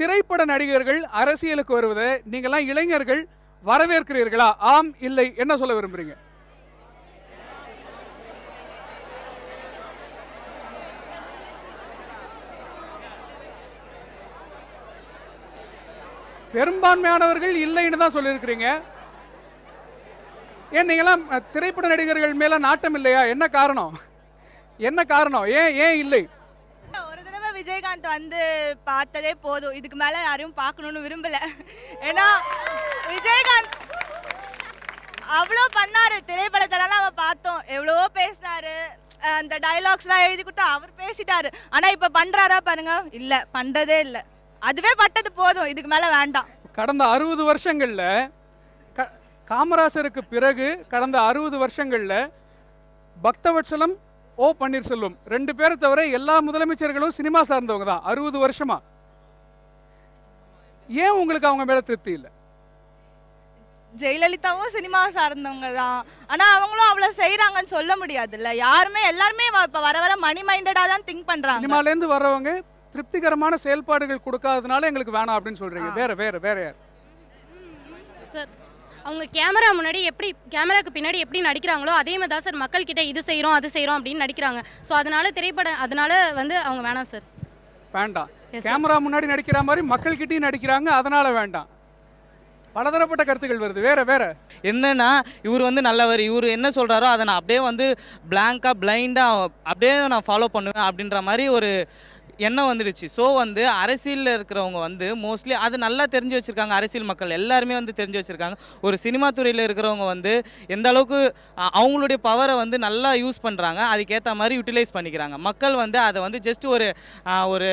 திரைப்பட நடிகர்கள் அரசியலுக்கு வருவதை நீங்களாம் இளைஞர்கள் வரவேற்கிறீர்களா? ஆம், இல்லை, என்ன சொல்ல விரும்புறீங்க? பெரும்பான்மையானவர்கள் இல்லைன்னு தான் சொல்லியிருக்கிறீங்க. ஏன் நீங்களாம் திரைப்பட நடிகர்கள் மேல நாட்டம் இல்லையா? என்ன காரணம்? என்ன காரணம்? ஏன் ஏன் இல்லை? ஒரு தடவை விஜயகாந்த் வந்து பார்த்ததே போதும், இதுக்கு மேல யாரையும் பார்க்கணும்னு விரும்பல. ஏன்னா விஜயகாந்த் அவ்வளோ பண்ணாரு, திரைப்படத்தெல்லாம் நம்ம பார்த்தோம், எவ்வளவோ பேசினாரு, அந்த டைலாக்ஸ்லாம் எழுதி கொடுத்தா அவர் பேசிட்டாரு. ஆனா இப்ப பண்றாரா பாருங்க, இல்ல, பண்றதே இல்ல. அதுவே பட்டது போதும், இதுக்கு மேல வேண்டாம். கடந்த 60 வருஷங்கள்ல காமராசருக்கு பிறகு கடந்த 60 வருஷங்கள்ல பக்தவத்சலம், ஓ பன்னீர்செல்வம் 2 பேரை தவிர எல்லா முதலமைச்சர்களும் சினிமா சார்ந்தவங்க தான் 60 வருஷமா. ஏன் உங்களுக்கு அவங்க மேல திருப்தி இல்லை? ஜெயலலிதாவும் சினிமா சார்ந்தவங்க தான், ஆனா அவங்களும் அவ்வளவு செய்யறாங்கன்னு சொல்ல முடியாதுல்ல. எல்லாருமே இப்ப வர வர மணி மைண்டடா தான் திங்க் பண்றாங்க. சினிமால இருந்து வர்றவங்க திருப்திகரமான செயல்பாடுகள் கொடுக்காதனால எங்களுக்கு வேணாம் அப்படின்னு சொல்றீங்க. வேற வேற வேற யார் சார்? அவங்க கேமரா முன்னாடி எப்படி, கேமராக்கு பின்னாடி எப்படி நடிக்கிறாங்களோ அதே மாதிரி தான் சார் மக்கள் கிட்ட இது செய்கிறோம் அது செய்கிறோம் அப்படின்னு நடிக்கிறாங்க. ஸோ அதனால அதனால வந்து அவங்க வேணாம் சார். வேண்டாம். கேமரா முன்னாடி நடிக்கிற மாதிரி மக்கள் கிட்டயும் நடிக்கிறாங்க, அதனால வேண்டாம். பலதரப்பட்ட கருத்துக்கள் வருது. வேற வேற என்னன்னா, இவர் வந்து நல்லவர், இவர் என்ன சொல்றாரோ அதை நான் அப்படியே வந்து பிளாங்கா பிளைண்டா அப்படியே நான் ஃபாலோ பண்ணுவேன் அப்படின்ற மாதிரி ஒரு எண்ணம் வந்துடுச்சு. ஸோ வந்து அரசியலில் இருக்கிறவங்க வந்து மோஸ்ட்லி அது நல்லா தெரிஞ்சு வச்சுருக்காங்க. அரசியல் மக்கள் எல்லாருமே வந்து தெரிஞ்சு வச்சுருக்காங்க. ஒரு சினிமா துறையில் இருக்கிறவங்க வந்து எந்த அளவுக்கு அவங்களுடைய பவரை வந்து நல்லா யூஸ் பண்ணுறாங்க, அதுக்கேற்ற மாதிரி யூட்டிலைஸ் பண்ணிக்கிறாங்க. மக்கள் வந்து அதை வந்து ஜஸ்ட் ஒரு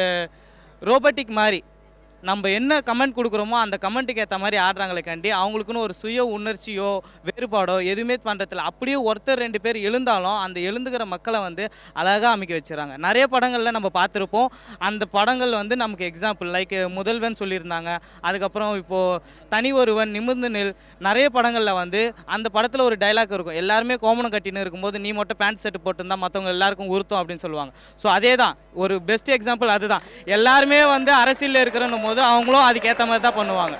ரோபோட்டிக் மாதிரி நம்ம என்ன கமெண்ட் கொடுக்குறோமோ அந்த கமெண்ட்டுக்கு ஏற்ற மாதிரி ஆடுறாங்களே கண்டி அவங்களுக்குன்னு ஒரு சுய உணர்ச்சியோ வேறுபாடோ எதுவுமே பண்ணுறதில்ல. அப்படியே ஒருத்தர் 2 பேர் எழுந்தாலும் அந்த எழுந்துக்கிற மக்களை வந்து அழகாக அமைக்க வச்சுறாங்க. நிறைய படங்களில் நம்ம பார்த்துருப்போம். அந்த படங்கள் வந்து நமக்கு எக்ஸாம்பிள் லைக் முதல்வன் சொல்லியிருந்தாங்க. அதுக்கப்புறம் இப்போது தனி ஒருவன், நிமிர்ந்து நில், நிறைய படங்களில் வந்து அந்த படத்தில் ஒரு டைலாக் இருக்கும். எல்லாருமே கோமணம் கட்டின்னு இருக்கும்போது நீ மட்டும் பேண்ட் செட்டு போட்டுருந்தா மற்றவங்க எல்லாருக்கும் உறுத்தும் அப்படின்னு சொல்லுவாங்க. ஸோ அதே தான் ஒரு பெஸ்ட் எக்ஸாம்பிள். அதுதான் எல்லாருமே வந்து அரசியலில் இருக்கிறன்னும் போது அவங்களும் அதுக்கேற்ற மாதிரி தான் பண்ணுவாங்க.